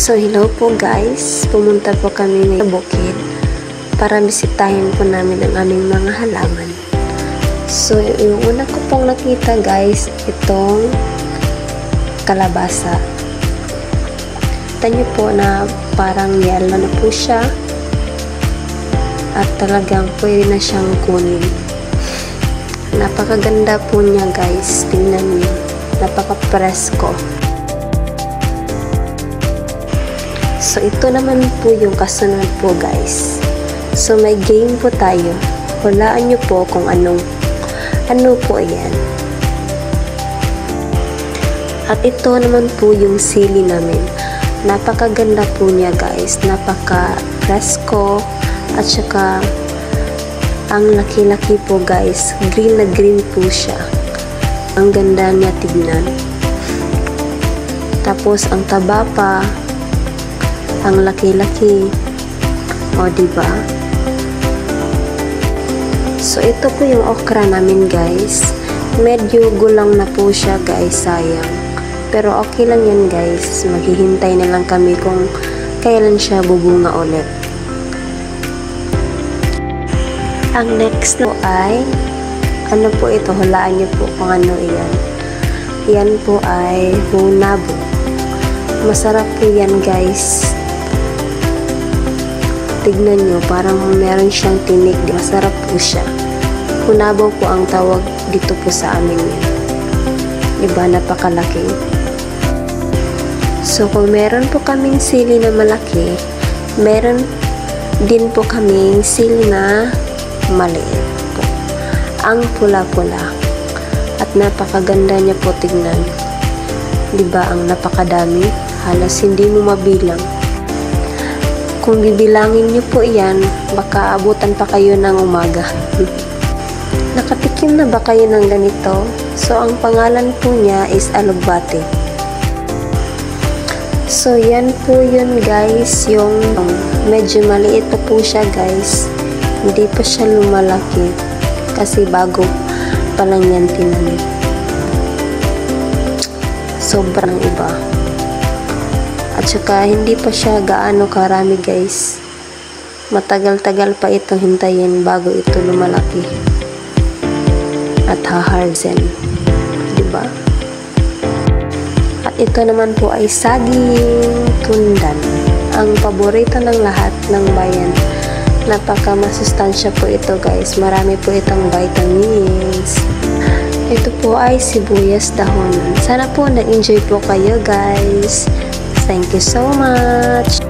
So hello po guys, pumunta po kami ngayon sa bukid para bisitahin po namin ang aming mga halaman. So yung una ko pong nakita guys, itong kalabasa. Kita nyo po na parang yellow na po siya at talagang pwede na siyang kunin. Napakaganda po niya guys, tingnan nyo, napaka-presko. So, ito naman po yung kasunod po guys. So, may game po tayo. Hulaan nyo po kung ano po yan. At ito naman po yung sili namin. Napakaganda po niya guys. Napaka-presko. At saka, ang laki-laki po guys. Green na green po siya. Ang ganda niya tignan. Tapos, ang taba pa. Ang laki-laki. O, diba? So, ito po yung okra namin, guys. Medyo gulang na po siya, guys. Sayang. Pero, okay lang yan, guys. Maghihintay na lang kami kung kailan siya bubunga ulit. Ang next po ay ano po ito? Hulaan niyo po kung ano iyan. Yan po ay hunabo. Masarap po yan, guys. Tignan nyo, parang meron siyang tinik. Masarap po siya. Hunabaw po ang tawag dito po sa amin yan. Diba, napakalaki. So, kung meron po kaming sili na malaki, meron din po kaming sili na maliit po. Ang pula-pula. At napakaganda niya po tignan. Diba, ang napakadami. Halos hindi mo mabilang. Kung bibilangin nyo po yan, baka abutan pa kayo ng umaga. Nakatikim na ba kayo ng ganito? So, ang pangalan po niya is alugbate. So, yan po yun guys, yung medyo maliit pa po siya guys. Hindi pa siya lumalaki kasi bago pa lang yan tinanim. Sobrang iba. At saka, hindi pa siya gaano karami guys. Matagal-tagal pa itong hintayin bago ito lumalaki. At haharzen. Diba? At ito naman po ay saging tundan. Ang paborito ng lahat ng bayan. Napaka-masustansya po ito guys. Marami po itong vitamins. Ito po ay sibuyas dahonan. Sana po na-enjoy po kayo guys. Thank you so much.